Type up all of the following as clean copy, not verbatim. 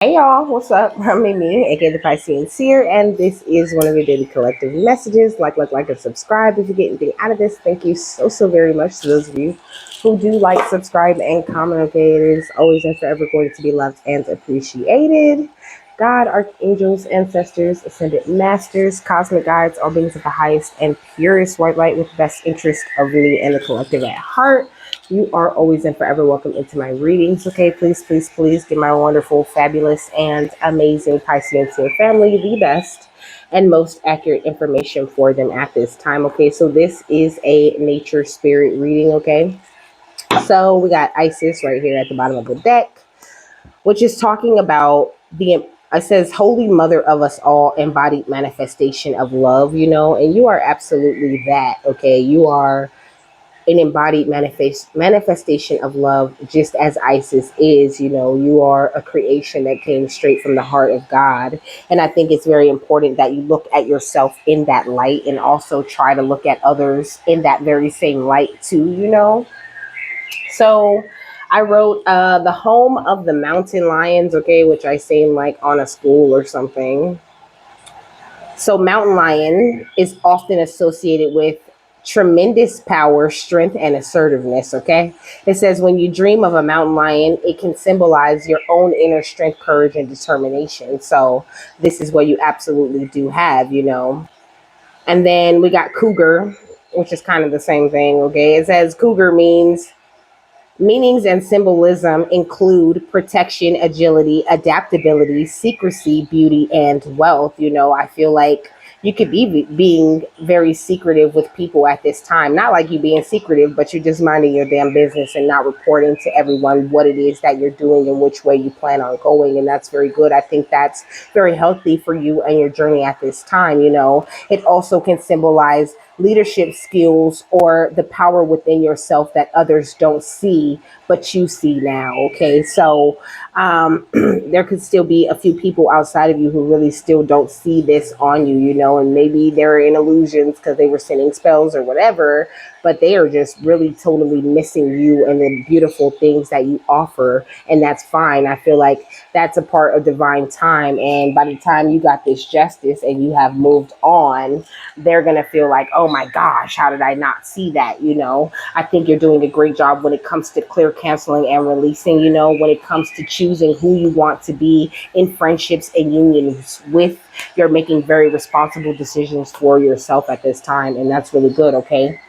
Hey y'all, what's up? I'm Mimi, aka the Piscean Seer, and this is one of your daily collective messages. Like, and subscribe if you get anything out of this. Thank you so very much to those of you who do like, subscribe, and comment. Okay, it is always and forever going to be loved and appreciated. God, archangels, ancestors, ascended masters, cosmic guides, all beings of the highest and purest white light with the best interest of me and the collective at heart. You are always and forever welcome into my readings. Okay, please give my wonderful, fabulous, and amazing Piscean Seer family the best and most accurate information for them at this time. Okay, so this is a nature spirit reading. Okay, so we got Isis right here at the bottom of the deck, which is talking about the it says holy mother of us all, embodied manifestation of love, and you are absolutely that. Okay, you are an embodied manifestation of love, just as Isis is. You are a creation that came straight from the heart of God. And I think it's very important that you look at yourself in that light and also try to look at others in that very same light too. So I wrote the home of the mountain lions, okay, which I seen like on a school or something. So, mountain lion is often associated with tremendous power, strength, and assertiveness. Okay. It says when you dream of a mountain lion, it can symbolize your own inner strength, courage, and determination. So, this is what you absolutely do have. And then we got cougar, which is kind of the same thing. Okay. It says cougar meanings and symbolism include protection, agility, adaptability, secrecy, beauty, and wealth. I feel like you could be being very secretive with people at this time. Not like you being secretive, but you're just minding your damn business and not reporting to everyone what it is that you're doing and which way you plan on going. And that's very good. I think that's very healthy for you and your journey at this time. It also can symbolize leadership skills or the power within yourself that others don't see but you see now. Okay, so there could still be a few people outside of you who really still don't see this on you, and maybe they're in illusions because they were sending spells or whatever, but they are just really totally missing you and the beautiful things that you offer. And that's fine. I feel like that's a part of divine time, and by the time you got this justice and you have moved on, they're going to feel like, oh my gosh, how did I not see that? I think you're doing a great job when it comes to clear canceling and releasing, when it comes to choosing who you want to be in friendships and unions with. You're making very responsible decisions for yourself at this time, and that's really good. Okay.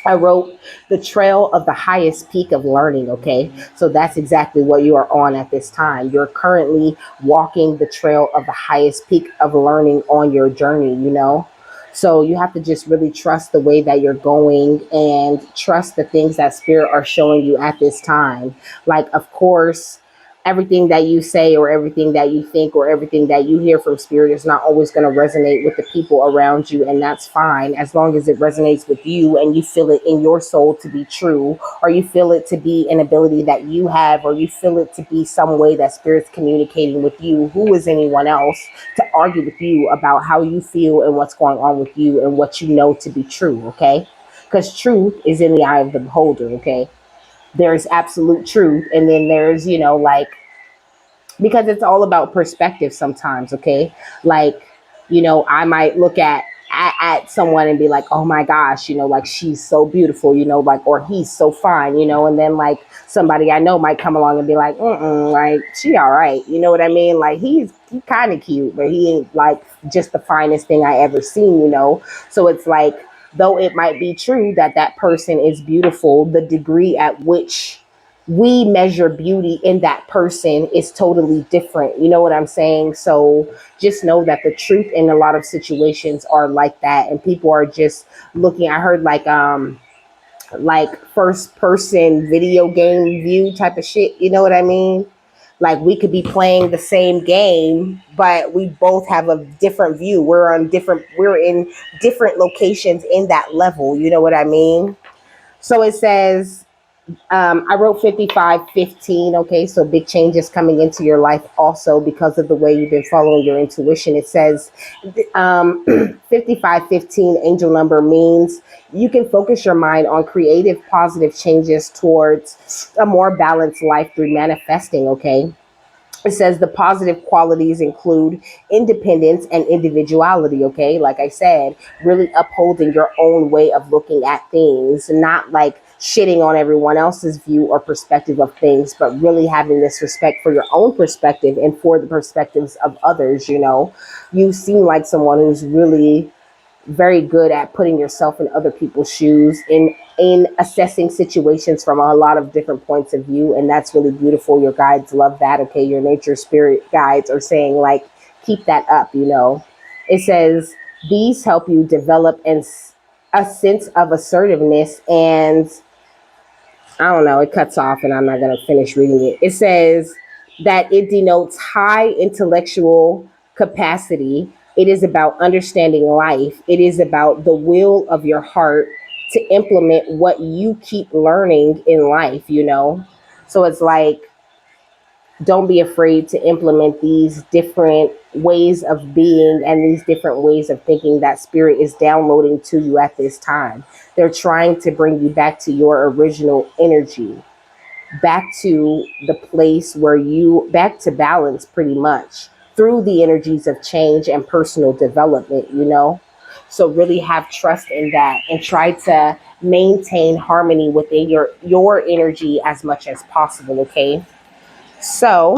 I wrote the trail of the highest peak of learning. Okay. So that's exactly what you are on at this time. You're currently walking the trail of the highest peak of learning on your journey. So you have to just really trust the way that you're going and trust the things that spirit are showing you at this time. Like, of course, everything that you say or everything that you think or everything that you hear from spirit is not always going to resonate with the people around you, and that's fine as long as it resonates with you and you feel it in your soul to be true, or you feel it to be an ability that you have, or you feel it to be some way that spirit's communicating with you. Who is anyone else to argue with you about how you feel and what's going on with you and what you know to be true? Okay, because truth is in the eye of the beholder. Okay, there's absolute truth, and then there's like, because it's all about perspective sometimes. Okay, like, I might look at someone and be like, oh my gosh, like she's so beautiful, like, or he's so fine, and then like somebody I know might come along and be like, like she all right, you know what I mean, like he kind of cute, but he ain't like just the finest thing I ever seen. So it's like, though it might be true that that person is beautiful, the degree at which we measure beauty in that person is totally different. You know what I'm saying? So just know that the truth in a lot of situations are like that, and people are just looking. I heard like first person video game view type of shit. You know what I mean? Like, we could be playing the same game, but we both have a different view. We're in different locations in that level. You know what I mean? So it says, I wrote 5515. Okay, so big changes coming into your life also because of the way you've been following your intuition. It says 5515 angel number means you can focus your mind on creative, positive changes towards a more balanced life through manifesting. Okay, It says the positive qualities include independence and individuality. Okay, like I said, really upholding your own way of looking at things, not like shitting on everyone else's view or perspective of things, but really having this respect for your own perspective and for the perspectives of others. You seem like someone who's really very good at putting yourself in other people's shoes, in assessing situations from a lot of different points of view, and that's really beautiful. Your guides love that. Okay, your nature spirit guides are saying like keep that up. It says these help you develop a sense of assertiveness and I don't know, it cuts off and I'm not going to finish reading it. It says that it denotes high intellectual capacity. It is about understanding life. It is about the will of your heart to implement what you keep learning in life. So it's like, don't be afraid to implement these different ways of being and these different ways of thinking that spirit is downloading to you at this time. They're trying to bring you back to your original energy, back to the place where back to balance pretty much through the energies of change and personal development. So really have trust in that and try to maintain harmony within your energy as much as possible. Okay, so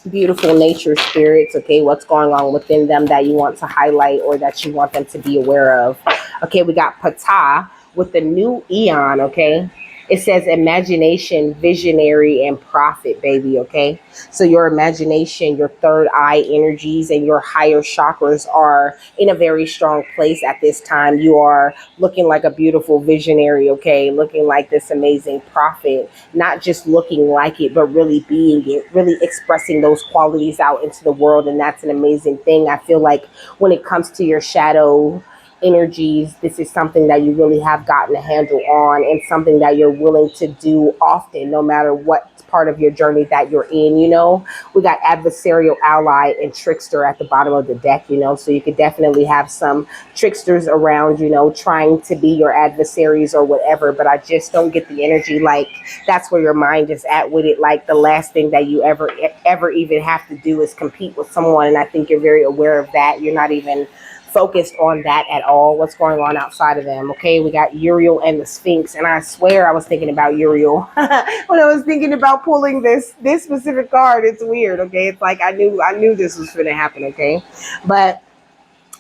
beautiful nature spirits. Okay, what's going on within them that you want to highlight or that you want them to be aware of? Okay, we got Ptah with the new Eon. Okay, it says imagination, visionary, and profit, baby. Okay, so your imagination, your third eye energies, and your higher chakras are in a very strong place at this time. You are looking like a beautiful visionary. Okay, looking like this amazing prophet, not just looking like it, but really being it, really expressing those qualities out into the world. And that's an amazing thing. I feel like when it comes to your shadow energies, this is something that you really have gotten a handle on and something that you're willing to do often, no matter what part of your journey that you're in. We got adversarial, ally, and trickster at the bottom of the deck. So you could definitely have some tricksters around, trying to be your adversaries or whatever, but I just don't get the energy like that's where your mind is at with it. Like the last thing that you ever even have to do is compete with someone, and I think you're very aware of that. You're not even focused on that at all. What's going on outside of them? Okay, we got Uriel and the Sphinx, and I swear I was thinking about Uriel when I was thinking about pulling this specific card. It's weird. Okay, it's like I knew this was going to happen. Okay, but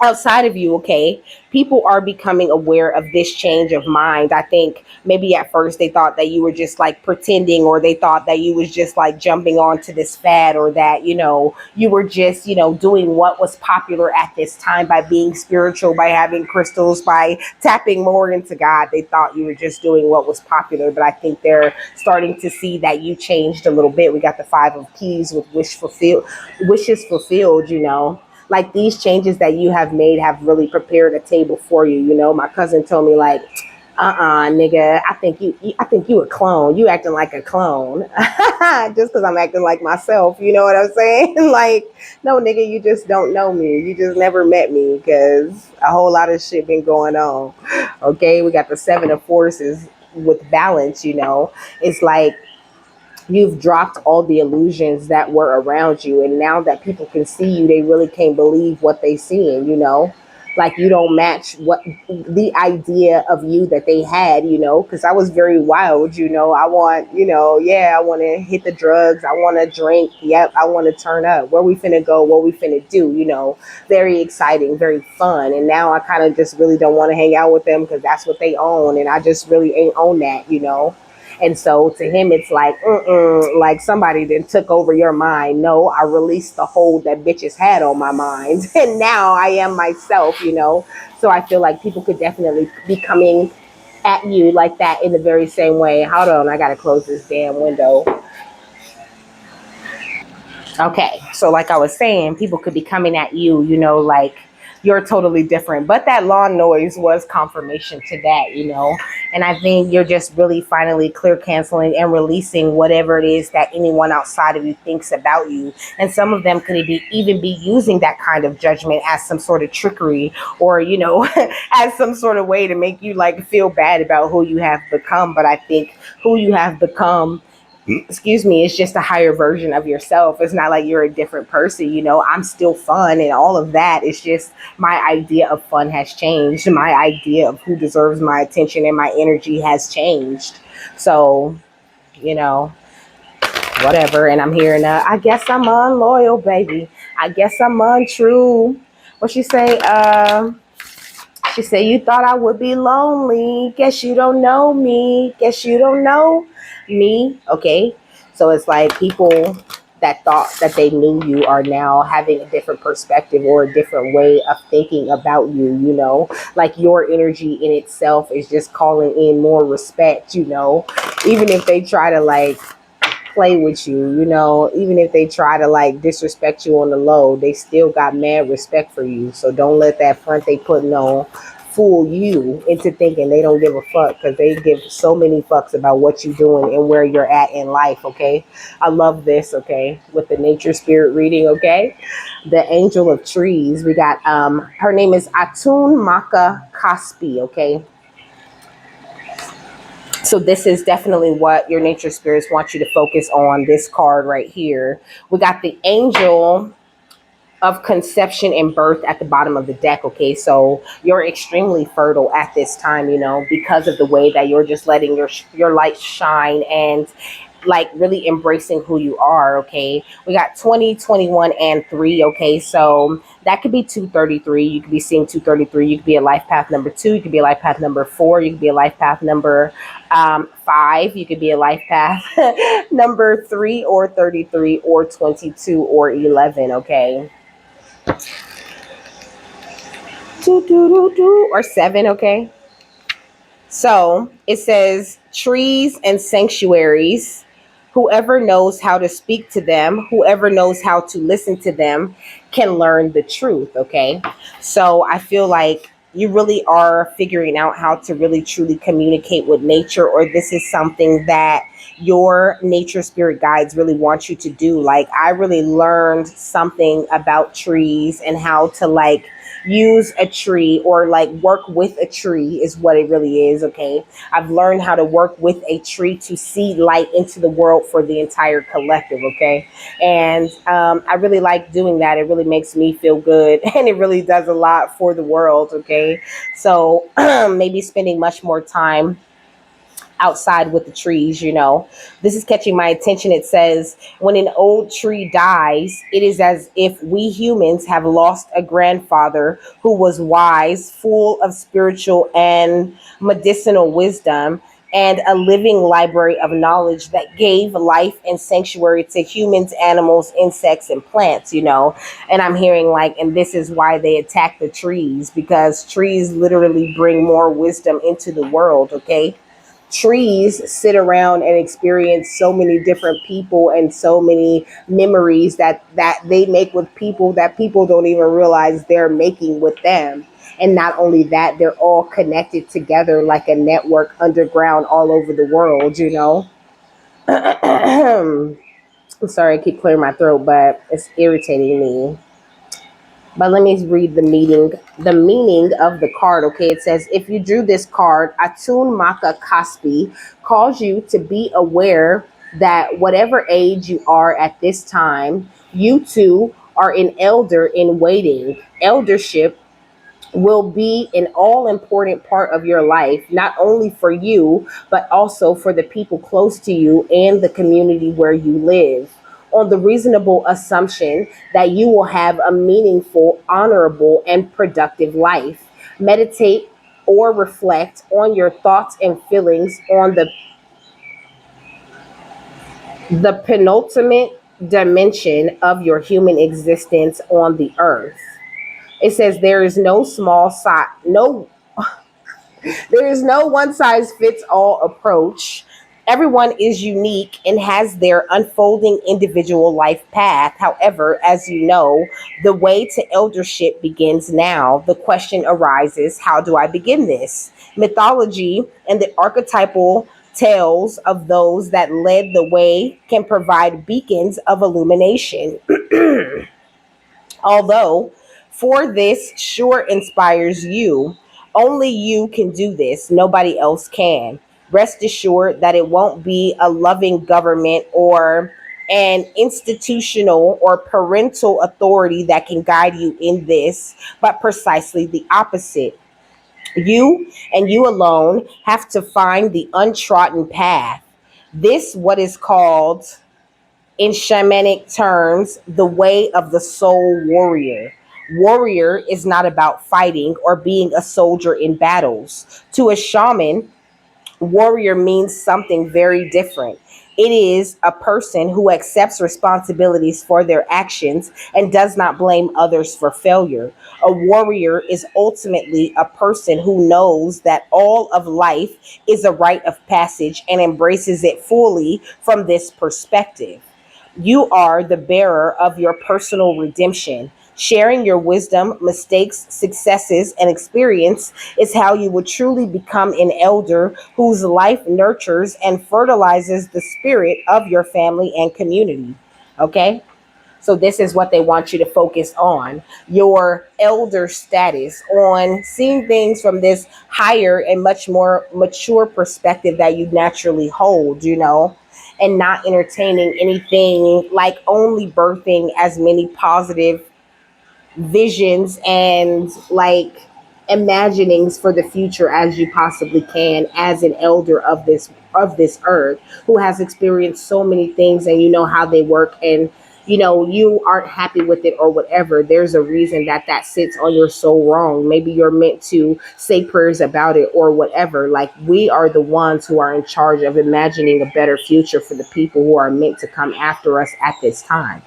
outside of you, okay, people are becoming aware of this change of mind. I think maybe at first they thought that you were just like pretending, or they thought that you was just like jumping onto this fad, or that you were just doing what was popular at this time by being spiritual, by having crystals, by tapping more into God. They thought you were just doing what was popular, but I think they're starting to see that you changed a little bit. We got the Five of Keys with wishes fulfilled. Like these changes that you have made have really prepared a table for you. My cousin told me like, nigga, I think you a clone. You acting like a clone. Just because I'm acting like myself. You know what I'm saying? Like, no, nigga, you just don't know me. You just never met me because a whole lot of shit been going on. Okay, we got the Seven of Forces with balance. It's like you've dropped all the illusions that were around you, and now that people can see you, they really can't believe what they seeing. Like you don't match what the idea of you that they had. Because I was very wild. I want, yeah, I want to hit the drugs, I want to drink, yep, I want to turn up, where we finna go, what we finna do. Very exciting, very fun. And now I kind of just really don't want to hang out with them because that's what they own, and I just really ain't own that. And so to him, it's like, like somebody then took over your mind. No, I released the hold that bitches had on my mind. And now I am myself. So I feel like people could definitely be coming at you like that in the very same way. Hold on, I got to close this damn window. Okay, so like I was saying, people could be coming at you, like you're totally different. But that lawn noise was confirmation to that. And I think you're just really finally clear canceling and releasing whatever it is that anyone outside of you thinks about you. And some of them could even be using that kind of judgment as some sort of trickery, or, as some sort of way to make you like feel bad about who you have become. But I think who you have become excuse me, it's just a higher version of yourself. It's not like you're a different person, you know. I'm still fun and all of that. It's just my idea of fun has changed. My idea of who deserves my attention and my energy has changed. So, you know, whatever. And I'm hearing, I guess I'm unloyal, baby. I guess I'm untrue. What she say? She said, you thought I would be lonely. Guess you don't know me. Guess you don't know me. Okay. So it's like people that thought that they knew you are now having a different perspective or a different way of thinking about you, you know, like your energy in itself is just calling in more respect, you know, even if they try to like play with you, you know, even if they try to like disrespect you on the low, they still got mad respect for you. So don't let that front they putting on fool you into thinking they don't give a fuck, because they give so many fucks about what you're doing and where you're at in life. Okay, I love this. Okay, with the nature spirit reading. Okay, the angel of trees, we got her name is Atun Maka Kaspi. Okay, so this is definitely what your nature spirits want you to focus on. This card right here, we got the angel of conception and birth at the bottom of the deck. Okay, so you're extremely fertile at this time, you know, because of the way that you're just letting your light shine and like really embracing who you are. Okay, we got 20, 21, and 3. Okay, so that could be 233. You could be seeing 233. You could be a life path number 2. You could be a life path number 4. You could be a life path number 5. You could be a life path number 3 or 33 or 22 or 11. Okay, or 7. Okay, so it says trees and sanctuaries. Whoever knows how to speak to them, whoever knows how to listen to them, can learn the truth. Okay, so I feel like you really are figuring out how to really truly communicate with nature, or this is something that your nature spirit guides really want you to do. Like, I really learned something about trees and how to like use a tree or like work with a tree is what it really is. Okay, I've learned how to work with a tree to see light into the world for the entire collective. Okay, and I really like doing that. It really makes me feel good and it really does a lot for the world. Okay, so maybe spending much more time outside with the trees, you know. This is catching my attention. It says, when an old tree dies, it is as if we humans have lost a grandfather who was wise, full of spiritual and medicinal wisdom, and a living library of knowledge that gave life and sanctuary to humans, animals, insects, and plants, you know. And I'm hearing like, and this is why they attack the trees, because trees literally bring more wisdom into the world. Okay, trees sit around and experience so many different people and so many memories that they make with people that people don't even realize they're making with them. And not only that, they're all connected together like a network underground all over the world, you know. I'm sorry, I keep clearing my throat, but it's irritating me. But let me read the meaning of the card. Okay, it says, if you drew this card, Atun Maka Kaspi calls you to be aware that whatever age you are at this time, you too are an elder in waiting. Eldership will be an all important part of your life, not only for you, but also for the people close to you and the community where you live. On the reasonable assumption that you will have a meaningful, honorable, and productive life. Meditate or reflect on your thoughts and feelings on the penultimate dimension of your human existence on the earth. It says there is no small size, no there is no one size fits all approach. Everyone is unique and has their unfolding individual life path. However, as you know, the way to eldership begins now. The question arises, how do I begin this? Mythology and the archetypal tales of those that led the way can provide beacons of illumination. Although, for this sure inspires you, only you can do this, nobody else can. Rest assured that it won't be a loving government or an institutional or parental authority that can guide you in this, but precisely the opposite. You and you alone have to find the untrodden path. This, what is called in shamanic terms, the way of the soul warrior. Warrior is not about fighting or being a soldier in battles. To a shaman, warrior means something very different. It is a person who accepts responsibilities for their actions and does not blame others for failure. A warrior is ultimately a person who knows that all of life is a rite of passage and embraces it fully from this perspective. You are the bearer of your personal redemption. Sharing your wisdom, mistakes, successes, and experience is how you will truly become an elder whose life nurtures and fertilizes the spirit of your family and community. Okay? So, this is what they want you to focus on, your elder status, on seeing things from this higher and much more mature perspective that you naturally hold, and not entertaining anything like only birthing as many positive visions and like imaginings for the future as you possibly can as an elder of this earth who has experienced so many things, and you know how they work, and you aren't happy with it or whatever. There's a reason that that sits on your soul wrong. Maybe you're meant to say prayers about it or whatever. Like, we are the ones who are in charge of imagining a better future for the people who are meant to come after us at this time.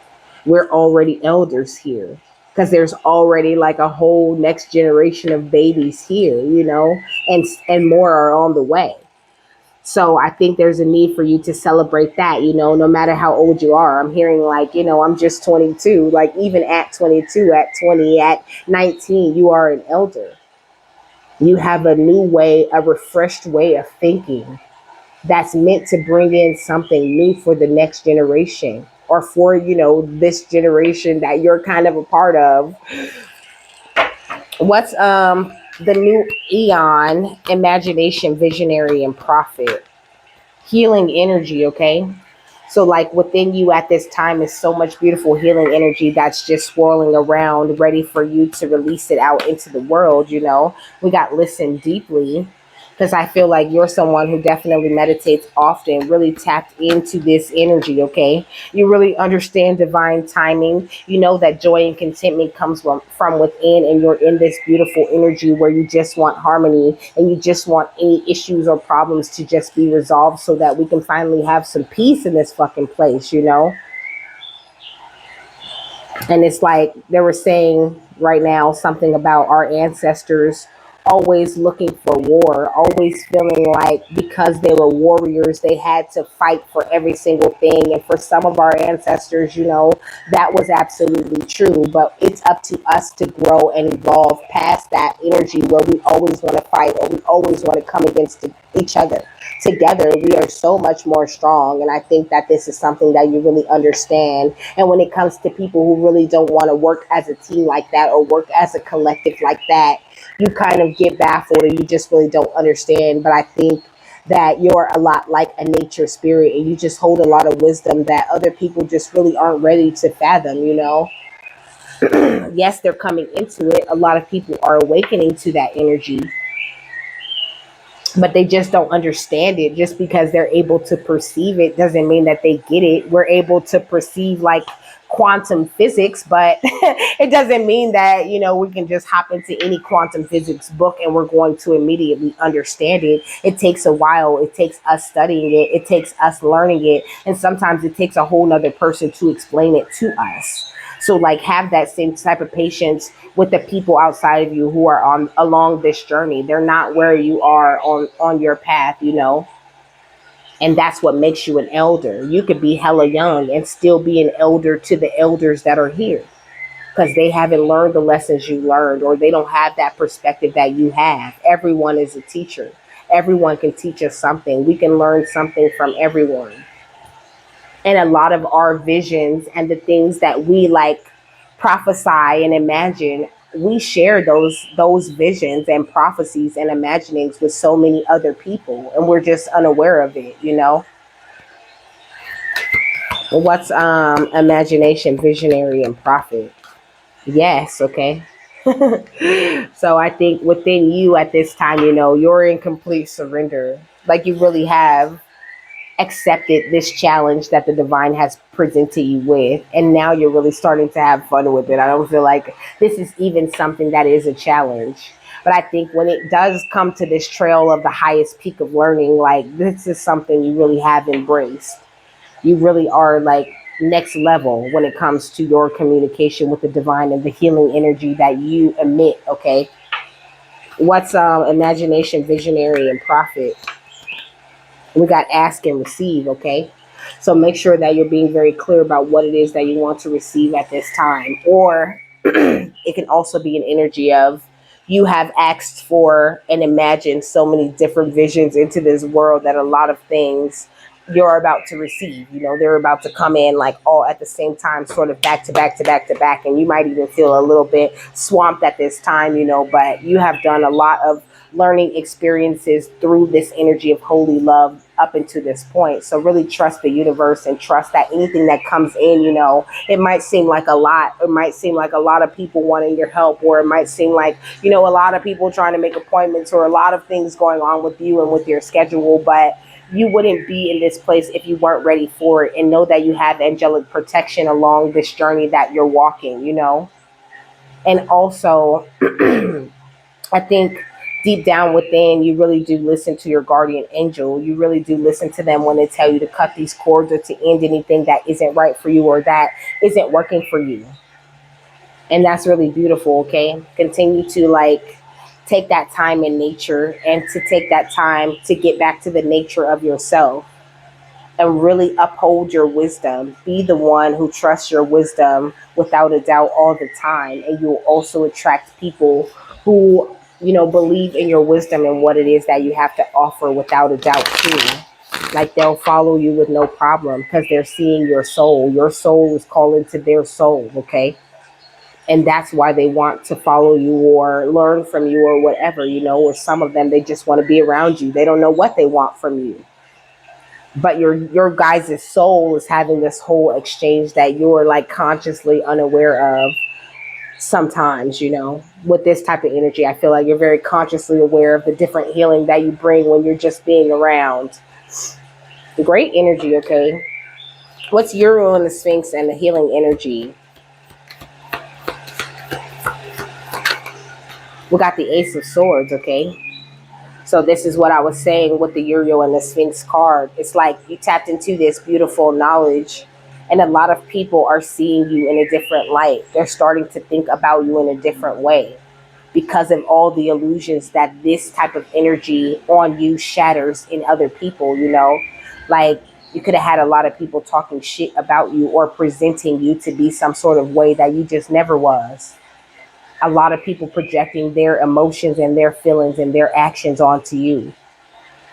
We're already elders here because there's already like a whole next generation of babies here, and more are on the way. So I think there's a need for you to celebrate that, no matter how old you are. I'm hearing like, I'm just 22. Like, even at 22, at 20, at 19, you are an elder. You have a new way, a refreshed way of thinking that's meant to bring in something new for the next generation, or for, this generation that you're kind of a part of. What's the new eon? Imagination, visionary, and prophet. Healing energy, okay? So, like, within you at this time is so much beautiful healing energy that's just swirling around, ready for you to release it out into the world. We got listen deeply, because I feel like you're someone who definitely meditates often, really tapped into this energy, okay? You really understand divine timing. You know that joy and contentment comes from within, and you're in this beautiful energy where you just want harmony, and you just want any issues or problems to just be resolved so that we can finally have some peace in this fucking place. And it's like they were saying right now something about our ancestors always looking for war, always feeling like because they were warriors, they had to fight for every single thing. And for some of our ancestors, that was absolutely true. But it's up to us to grow and evolve past that energy where we always want to fight, or we always want to come against each other. Together, we are so much more strong. And I think that this is something that you really understand. And when it comes to people who really don't want to work as a team like that, or work as a collective like that, you kind of get baffled, and you just really don't understand. But I think that you're a lot like a nature spirit, and you just hold a lot of wisdom that other people just really aren't ready to fathom. Yes, they're coming into it. A lot of people are awakening to that energy, but they just don't understand it. Just because they're able to perceive it doesn't mean that they get it. We're able to perceive like quantum physics, but it doesn't mean that we can just hop into any quantum physics book and we're going to immediately understand it. It takes a while. It takes us studying it. It takes us learning it, and sometimes it takes a whole nother person to explain it to us. So, like, have that same type of patience with the people outside of you who are on along this journey. They're not where you are on your path. And that's what makes you an elder. You could be hella young and still be an elder to the elders that are here, because they haven't learned the lessons you learned, or they don't have that perspective that you have. Everyone is a teacher. Everyone can teach us something. We can learn something from everyone. And a lot of our visions and the things that we like prophesy and imagine we share those visions and prophecies and imaginings with so many other people, and we're just unaware of it, you know. What's imagination, visionary, and prophet? Yes, okay. So I think within you at this time, you know, you're in complete surrender. Like you really have accepted this challenge that the divine has presented you with, and now you're really starting to have fun with it. I don't feel like this is even something that is a challenge, but I think when it does come to this trail of the highest peak of learning, like this is something you really have embraced. You really are like next level when it comes to your communication with the divine and the healing energy that you emit. Okay, what's imagination, visionary, and prophet? We got ask and receive. Okay, so make sure that you're being very clear about what it is that you want to receive at this time. Or it can also be an energy of you have asked for and imagined so many different visions into this world that a lot of things you're about to receive, you know, they're about to come in like all at the same time, sort of back to back to back to back, and you might even feel a little bit swamped at this time, you know, but you have done a lot of learning experiences through this energy of holy love up into this point. So really trust the universe and trust that anything that comes in, you know, it might seem like a lot. It might seem like a lot of people wanting your help, or it might seem like, you know, a lot of people trying to make appointments, or a lot of things going on with you and with your schedule. But you wouldn't be in this place if you weren't ready for it. And know that you have angelic protection along this journey that you're walking, you know. And also, I think deep down within, you really do listen to your guardian angel. You really do listen to them when they tell you to cut these cords or to end anything that isn't right for you or that isn't working for you. And that's really beautiful. Okay, continue to like take that time in nature, and to take that time to get back to the nature of yourself and really uphold your wisdom. Be the one who trusts your wisdom without a doubt all the time. And you'll also attract people who, you know, believe in your wisdom and what it is that you have to offer without a doubt too. Like they'll follow you with no problem because they're seeing your soul. Your soul is calling to their soul, okay? And that's why they want to follow you or learn from you or whatever, you know, or some of them, they just want to be around you. They don't know what they want from you, but your guys' soul is having this whole exchange that you're like consciously unaware of sometimes, you know. With this type of energy, I feel like you're very consciously aware of the different healing that you bring when you're just being around. Great energy. Okay, what's Uriel and the Sphinx and the healing energy? We got the Ace of Swords. Okay, so this is what I was saying with the Uriel and the Sphinx card. It's like you tapped into this beautiful knowledge, and a lot of people are seeing you in a different light. They're starting to think about you in a different way because of all the illusions that this type of energy on you shatters in other people, you know? Like you could have had a lot of people talking shit about you or presenting you to be some sort of way that you just never was. A lot of people projecting their emotions and their feelings and their actions onto you.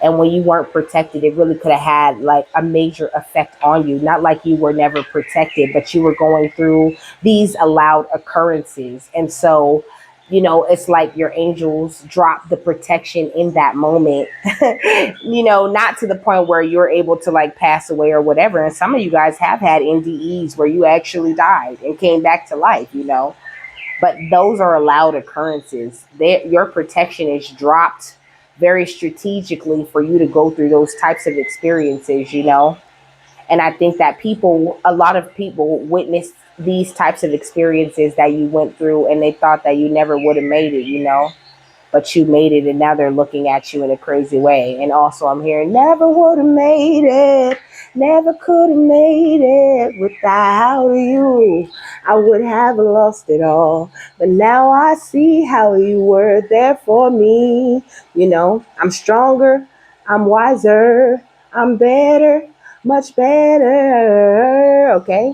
And when you weren't protected, it really could have had like a major effect on you. Not like you were never protected, but you were going through these allowed occurrences. And so, you know, it's like your angels drop the protection in that moment, you know, not to the point where you're able to like pass away or whatever. And some of you guys have had NDEs where you actually died and came back to life, you know, but those are allowed occurrences. Your protection is dropped very strategically for you to go through those types of experiences, you know. And I think that people, a lot of people witnessed these types of experiences that you went through, and they thought that you never would have made it, you know, but you made it, and now they're looking at you in a crazy way. And also I'm hearing never would have made it, never could have made it without you. I would have lost it all, but now I see how you were there for me. You know, I'm stronger, I'm wiser, I'm better, much better. Okay,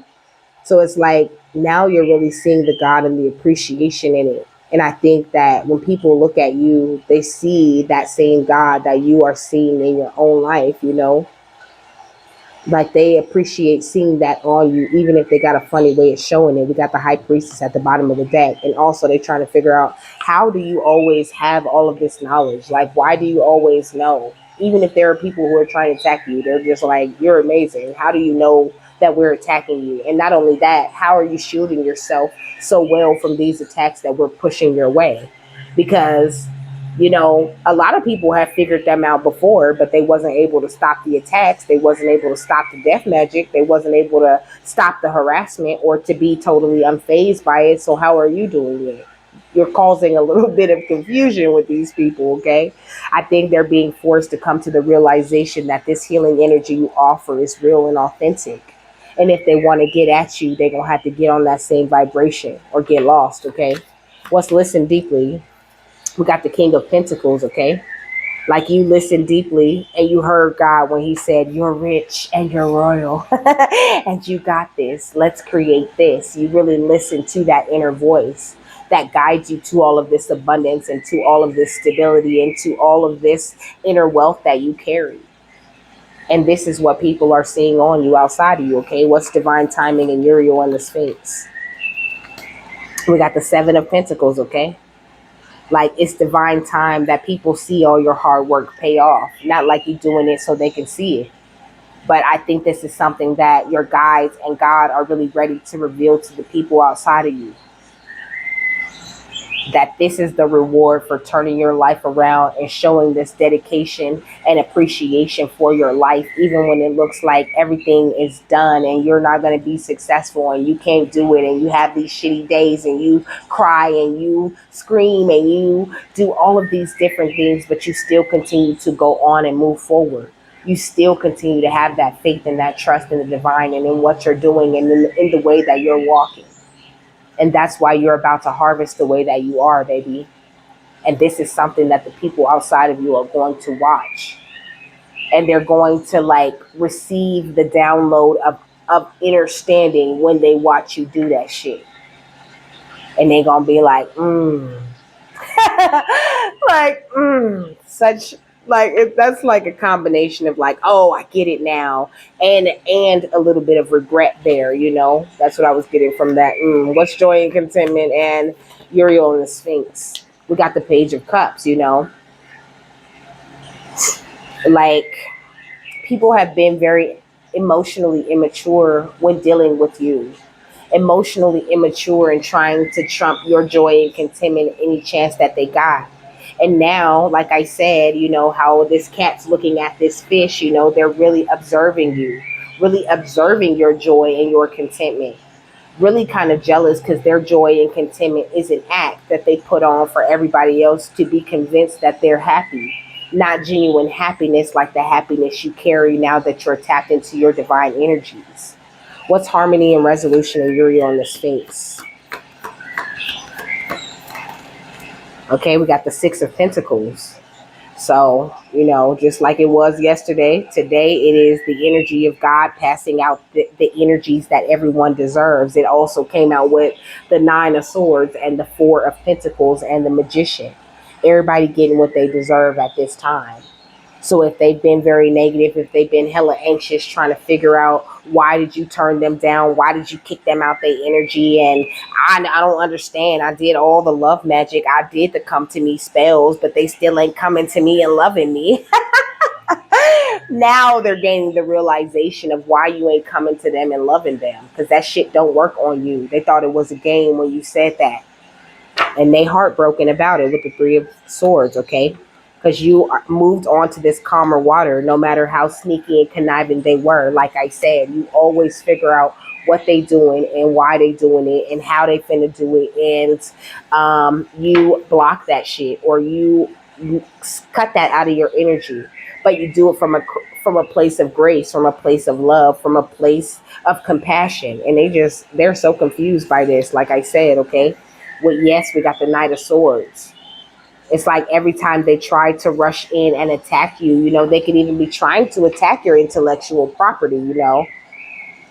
so it's like now you're really seeing the God and the appreciation in it. And I think that when people look at you, they see that same God that you are seeing in your own life, you know. Like they appreciate seeing that on you, even if they got a funny way of showing it. We got the high priestess at the bottom of the deck, and also they're trying to figure out, how do you always have all of this knowledge? Like, why do you always know? Even if there are people who are trying to attack you, they're just like, you're amazing. How do you know that we're attacking you? And not only that, how are you shielding yourself so well from these attacks that we're pushing your way? Because a lot of people have figured them out before, but they wasn't able to stop the attacks. They wasn't able to stop the death magic. They wasn't able to stop the harassment or to be totally unfazed by it. So how are you doing it? You're causing a little bit of confusion with these people, okay? I think they're being forced to come to the realization that this healing energy you offer is real and authentic. And if they want to get at you, they're going to have to get on that same vibration or get lost, okay? Let's listen deeply. We got the King of Pentacles, okay? Like you listened deeply and you heard God when he said, you're rich and you're royal and you got this. Let's create this. You really listen to that inner voice that guides you to all of this abundance and to all of this stability and to all of this inner wealth that you carry. And this is what people are seeing on you, outside of you, okay? What's divine timing in Uriel and the Sphinx? We got the Seven of Pentacles, okay? Like, it's divine time that people see all your hard work pay off. Not like you're doing it so they can see it. But I think this is something that your guides and God are really ready to reveal to the people outside of you. That this is the reward for turning your life around and showing this dedication and appreciation for your life, even when it looks like everything is done and you're not going to be successful and you can't do it and you have these shitty days and you cry and you scream and you do all of these different things, but you still continue to go on and move forward. You still continue to have that faith and that trust in the divine and in what you're doing and in the way that you're walking. And that's why you're about to harvest the way that you are, baby. And this is something that the people outside of you are going to watch. And they're going to like receive the download of understanding when they watch you do that shit. And they're going to be like, like, such, like, that's like a combination of like, oh, I get it now, and a little bit of regret there. That's what I was getting from that. What's joy and contentment and Uriel and the Sphinx? We got the Page of Cups. Like, people have been very emotionally immature when dealing with you, emotionally immature and trying to trump your joy and contentment any chance that they got. And now, like I said, how this cat's looking at this fish, they're really observing you, really observing your joy and your contentment. Really kind of jealous because their joy and contentment is an act that they put on for everybody else to be convinced that they're happy. Not genuine happiness like the happiness you carry now that you're tapped into your divine energies. What's harmony and resolution in Uriel and the Sphinx? Okay, we got the Six of Pentacles. So, just like it was yesterday, today it is the energy of God passing out the energies that everyone deserves. It also came out with the Nine of Swords and the Four of Pentacles and the Magician. Everybody getting what they deserve at this time. So if they've been very negative, if they've been hella anxious trying to figure out why did you turn them down, why did you kick them out their energy, and I don't understand. I did all the love magic. I did the come to me spells, but they still ain't coming to me and loving me. Now they're gaining the realization of why you ain't coming to them and loving them, because that shit don't work on you. They thought it was a game when you said that. And they heartbroken about it with the Three of Swords, okay? Because you moved on to this calmer water, no matter how sneaky and conniving they were. Like I said, you always figure out what they doing and why they doing it and how they finna do it. And you block that shit, or you cut that out of your energy. But you do it from a place of grace, from a place of love, from a place of compassion. And they're so confused by this. Like I said, okay? Yes, we got the Knight of Swords. It's like every time they try to rush in and attack you, they could even be trying to attack your intellectual property,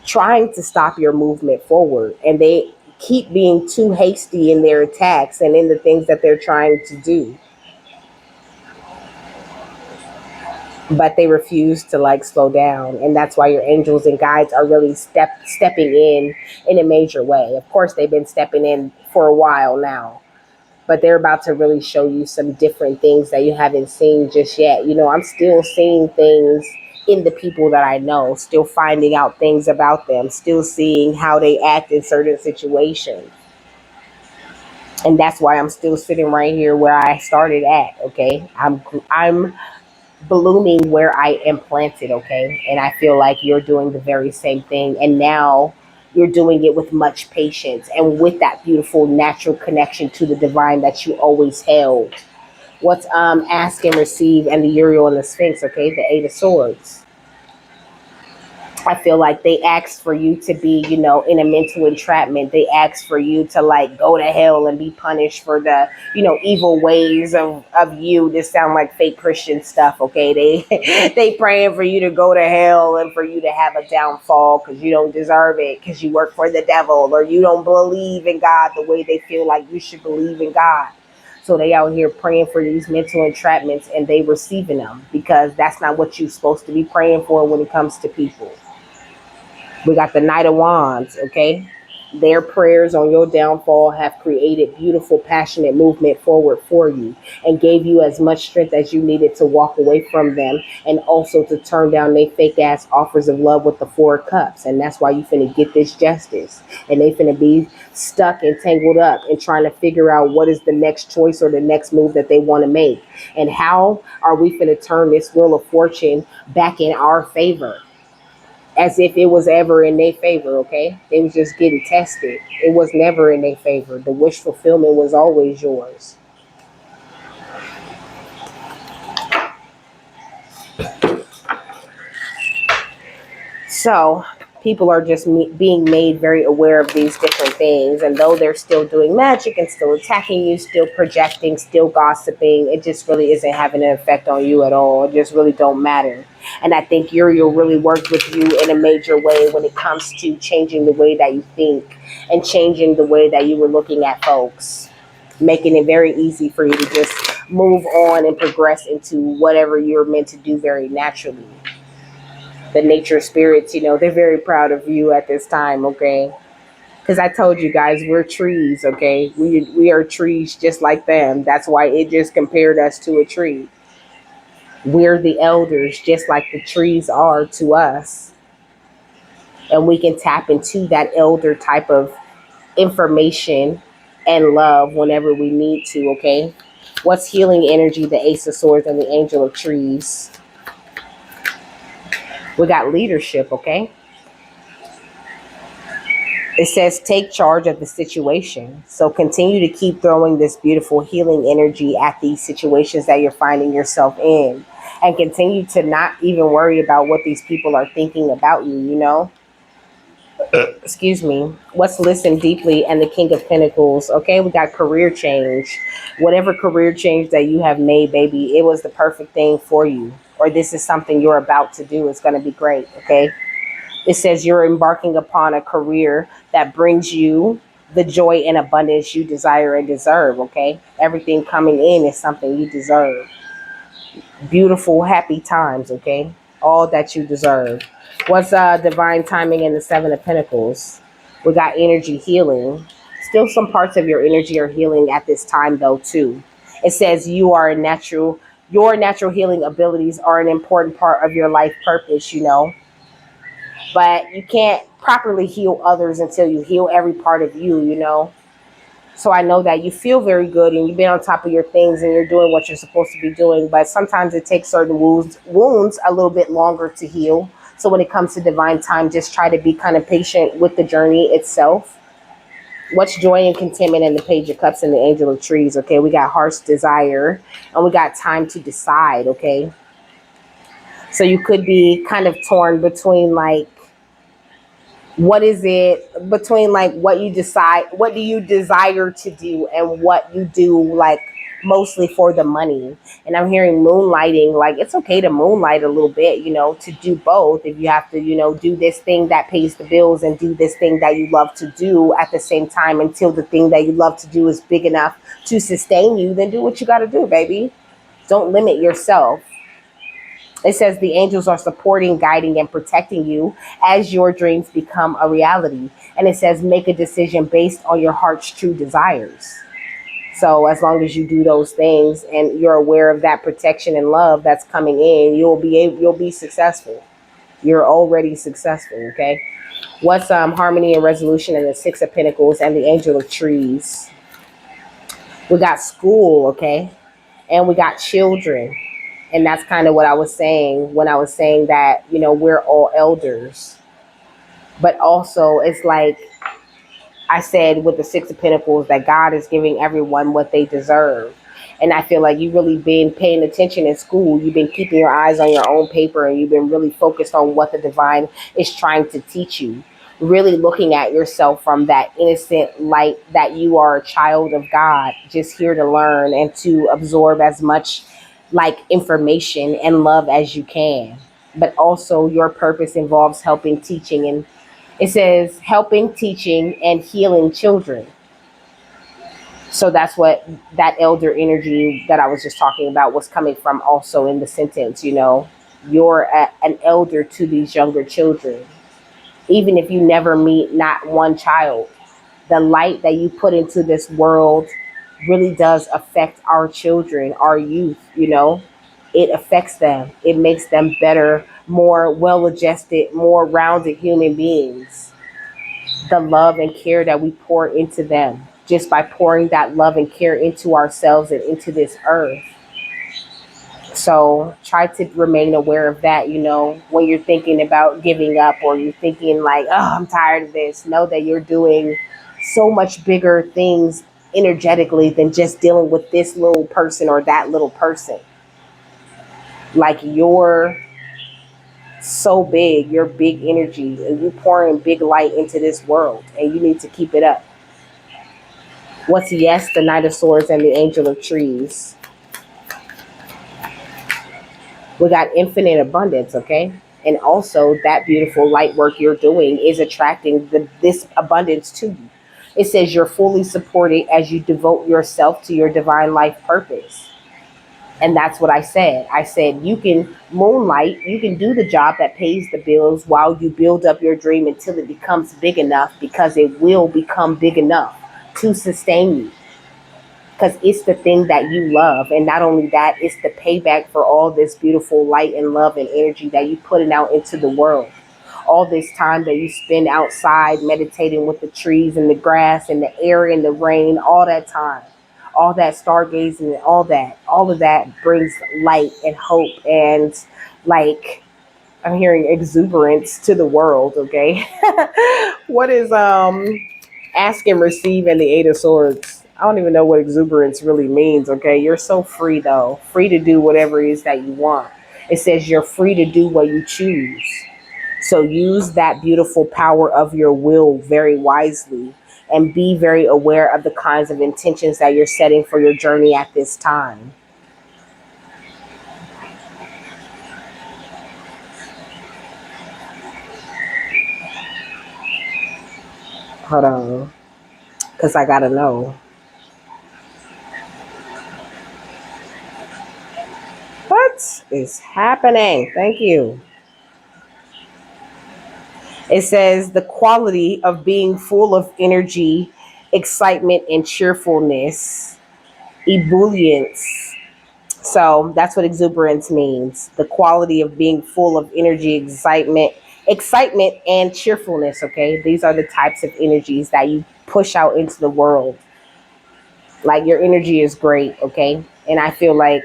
trying to stop your movement forward. And they keep being too hasty in their attacks and in the things that they're trying to do. but they refuse to like slow down, and that's why your angels and guides are really stepping in a major way. Of course, they've been stepping in for a while now, but they're about to really show you some different things that you haven't seen just yet. You know, I'm still seeing things in the people that I know, still finding out things about them, still seeing how they act in certain situations. And that's why I'm still sitting right here where I started at, okay? I'm blooming where I am planted, okay? And I feel like you're doing the very same thing. And now you're doing it with much patience and with that beautiful natural connection to the divine that you always held. What's ask and receive and the Uriel and the Sphinx, okay? The Eight of Swords. I feel like they asked for you to be, you know, in a mental entrapment. They asked for you to like go to hell and be punished for the, you know, evil ways of you. This sound like fake Christian stuff, okay? They praying for you to go to hell and for you to have a downfall because you don't deserve it, because you work for the devil, or you don't believe in God the way they feel like you should believe in God. So they out here praying for these mental entrapments and they receiving them, because that's not what you're supposed to be praying for when it comes to people. We got the Knight of Wands, okay? Their prayers on your downfall have created beautiful, passionate movement forward for you and gave you as much strength as you needed to walk away from them, and also to turn down they fake ass offers of love with the Four of Cups. And that's why you finna get this justice. And they finna be stuck and tangled up and trying to figure out what is the next choice or the next move that they want to make. And how are we finna turn this wheel of fortune back in our favor? As if it was ever in their favor, okay? They was just getting tested. It was never in their favor. The wish fulfillment was always yours. So people are just being made very aware of these different things. And though they're still doing magic and still attacking you, still projecting, still gossiping, it just really isn't having an effect on you at all. It just really don't matter. And I think Uriel really worked with you in a major way when it comes to changing the way that you think and changing the way that you were looking at folks, making it very easy for you to just move on and progress into whatever you're meant to do very naturally. The nature spirits, you know, they're very proud of you at this time, okay? Because I told you guys, we're trees, okay? We are trees just like them. That's why it just compared us to a tree. We're the elders, just like the trees are to us. And we can tap into that elder type of information and love whenever we need to, okay? What's healing energy? The Ace of Swords and the Angel of Trees. We got leadership, okay? It says take charge of the situation. So continue to keep throwing this beautiful healing energy at these situations that you're finding yourself in. And continue to not even worry about what these people are thinking about you, you know? Excuse me. What's listen deeply and the King of Pentacles. Okay, we got career change. Whatever career change that you have made, baby, it was the perfect thing for you. Or this is something you're about to do. It's going to be great, okay? It says you're embarking upon a career that brings you the joy and abundance you desire and deserve, okay? Everything coming in is something you deserve. Beautiful, happy times, okay? All that you deserve. What's divine timing in the Seven of Pentacles? We got energy healing. Still some parts of your energy are healing at this time though too. It says your natural healing abilities are an important part of your life purpose, you know, but you can't properly heal others until you heal every part of you, you know. So I know that you feel very good and you've been on top of your things and you're doing what you're supposed to be doing, but sometimes it takes certain wounds a little bit longer to heal. So when it comes to divine time, just try to be kind of patient with the journey itself. What's joy and contentment in the Page of Cups and the Angel of Trees? Okay, we got heart's desire and we got time to decide, okay? So you could be kind of torn between like, what is it between like what do you desire to do and what you do like mostly for the money. And I'm hearing moonlighting, like it's okay to moonlight a little bit, you know, to do both. If you have to, you know, do this thing that pays the bills and do this thing that you love to do at the same time until the thing that you love to do is big enough to sustain you, then do what you got to do, baby. Don't limit yourself. It says the angels are supporting, guiding, and protecting you as your dreams become a reality. And it says make a decision based on your heart's true desires. So as long as you do those things and you're aware of that protection and love that's coming in, you'll be successful. You're already successful. Okay. What's harmony and resolution in the Six of Pentacles and the Angel of Trees? We got school, okay, and we got children, and that's kind of what I was saying when I was saying that we're all elders, but also it's like I said with the Six of Pentacles that God is giving everyone what they deserve. And I feel like you've really been paying attention in school. You've been keeping your eyes on your own paper and you've been really focused on what the divine is trying to teach you. Really looking at yourself from that innocent light that you are a child of God, just here to learn and to absorb as much like information and love as you can. But also your purpose involves helping, teaching, and it says helping, teaching, and healing children. So that's what that elder energy that I was just talking about was coming from also in the sentence. You're an elder to these younger children. Even if you never meet not one child, the light that you put into this world really does affect our children, our youth. It affects them. It makes them better, more well adjusted, more rounded human beings. The love and care that we pour into them just by pouring that love and care into ourselves and into this earth. So try to remain aware of that, when you're thinking about giving up or you're thinking like, oh, I'm tired of this. Know that you're doing so much bigger things energetically than just dealing with this little person or that little person. Like you're so big, you're big energy, and you're pouring big light into this world, and you need to keep it up. What's yes, the Knight of Swords and the Angel of Trees? We got infinite abundance, okay? And also that beautiful light work you're doing is attracting this abundance to you. It says you're fully supported as you devote yourself to your divine life purpose. And that's what I said. I said you can moonlight, you can do the job that pays the bills while you build up your dream until it becomes big enough, because it will become big enough to sustain you, because it's the thing that you love. And not only that, it's the payback for all this beautiful light and love and energy that you putting out into the world. All this time that you spend outside meditating with the trees and the grass and the air and the rain, all that time, all that stargazing and all of that brings light and hope and like I'm hearing exuberance to the world, okay? What is ask and receive and the Eight of Swords? I don't even know what exuberance really means, okay? You're so free though. Free to do whatever it is that you want. It says you're free to do what you choose. So use that beautiful power of your will very wisely and be very aware of the kinds of intentions that you're setting for your journey at this time. Hold on, because I gotta know. What is happening? Thank you. It says the quality of being full of energy, excitement, and cheerfulness, ebullience. So that's what exuberance means. The quality of being full of energy, excitement, and cheerfulness. Okay, these are the types of energies that you push out into the world. Like your energy is great, okay? And I feel like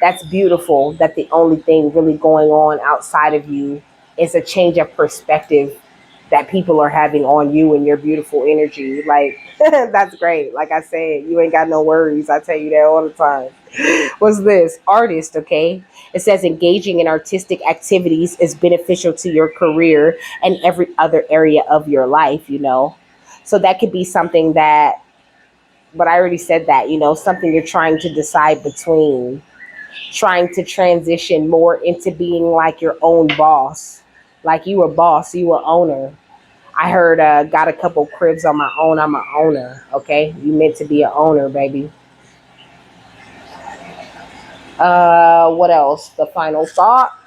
that's beautiful that the only thing really going on outside of you is a change of perspective that people are having on you and your beautiful energy. Like, that's great. Like I said, you ain't got no worries. I tell you that all the time. What's this? Artist, okay? It says engaging in artistic activities is beneficial to your career and every other area of your life. So that could be something that, but I already said that, something you're trying to decide between, trying to transition more into being like your own boss. Like you a boss, you a owner. I heard got a couple cribs on my own. I'm an owner. Okay, you meant to be an owner, baby. What else? The final thought.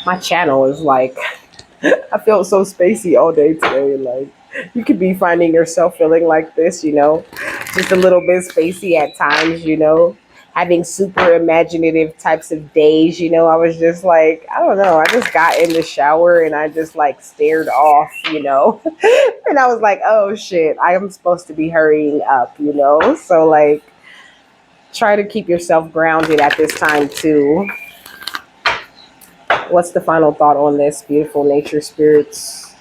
My channel is like, I felt so spacey all day today. Like, you could be finding yourself feeling like this, just a little bit spacey at times, having super imaginative types of days. I was just like, I don't know. I just got in the shower and I just like stared off, and I was like, oh shit, I am supposed to be hurrying up, So, like, try to keep yourself grounded at this time, too. What's the final thought on this, beautiful nature spirits?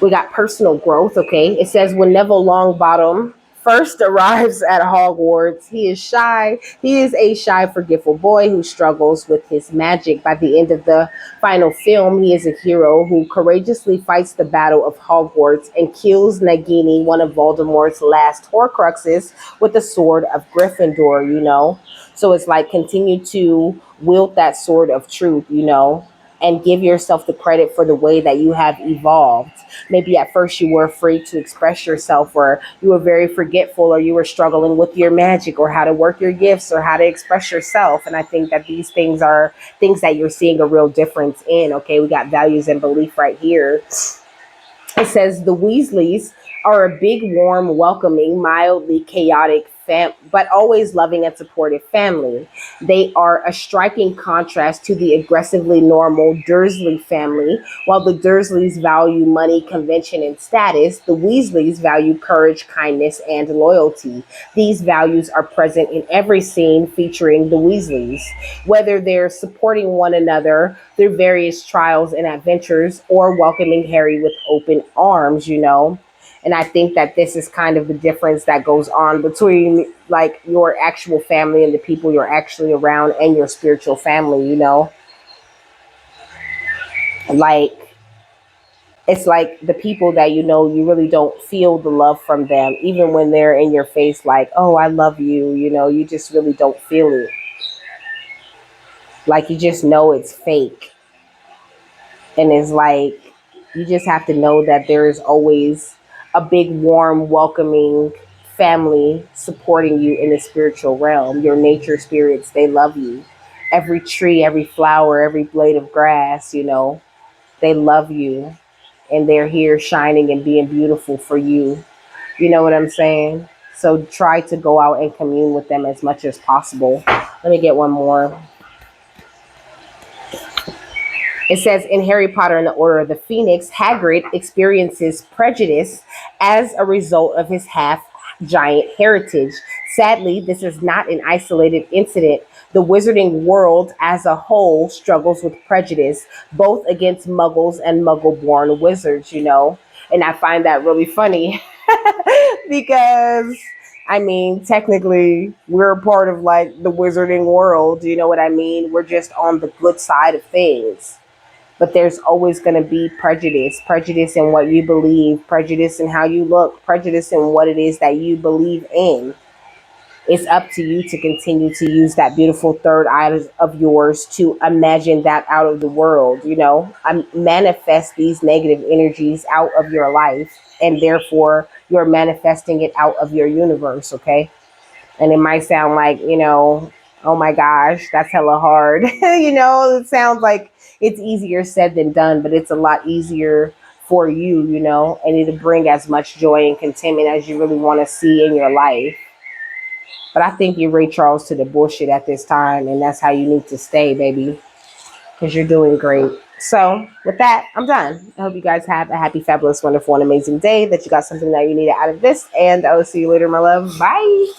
We got personal growth, okay? It says when Neville Longbottom first arrives at Hogwarts, he is shy. He is a shy, forgetful boy who struggles with his magic. By the end of the final film, he is a hero who courageously fights the battle of Hogwarts and kills Nagini, one of Voldemort's last Horcruxes, with the sword of Gryffindor. So it's like continue to wield that sword of truth, and give yourself the credit for the way that you have evolved. Maybe at first you were afraid to express yourself, or you were very forgetful, or you were struggling with your magic, or how to work your gifts, or how to express yourself. And I think that these things are things that you're seeing a real difference in. Okay, we got values and belief right here. It says the Weasleys are a big, warm, welcoming, mildly chaotic, but always loving and supportive family. They are a striking contrast to the aggressively normal Dursley family. While the Dursleys value money, convention, and status, the Weasleys value courage, kindness, and loyalty. These values are present in every scene featuring the Weasleys, whether they're supporting one another through various trials and adventures or welcoming Harry with open arms. And I think that this is kind of the difference that goes on between like your actual family and the people you're actually around and your spiritual family. Like, it's like the people that you really don't feel the love from them, even when they're in your face, like, oh, I love you, you just really don't feel it. Like, you just know it's fake. And it's like, you just have to know that there is always a big, warm, welcoming family supporting you in the spiritual realm. Your nature spirits, they love you. Every tree, every flower, every blade of grass, they love you. And they're here shining and being beautiful for you. You know what I'm saying? So try to go out and commune with them as much as possible. Let me get one more. It says in Harry Potter and the Order of the Phoenix, Hagrid experiences prejudice as a result of his half-giant heritage. Sadly, this is not an isolated incident. The wizarding world as a whole struggles with prejudice, both against muggles and muggle-born wizards. And I find that really funny because I mean, technically, we're a part of like the wizarding world. You know what I mean? We're just on the good side of things. But there's always going to be prejudice in what you believe, prejudice in how you look, prejudice in what it is that you believe in. It's up to you to continue to use that beautiful third eye of yours to imagine that out of the world, manifest these negative energies out of your life, and therefore you're manifesting it out of your universe, okay? And it might sound like, oh my gosh, that's hella hard. It sounds like it's easier said than done, but it's a lot easier for you, and it'll bring as much joy and contentment as you really want to see in your life. But I think you're Ray Charles to the bullshit at this time, and that's how you need to stay, baby, because you're doing great. So with that, I'm done. I hope you guys have a happy, fabulous, wonderful, and amazing day, that you got something that you needed out of this, and I will see you later, my love. Bye.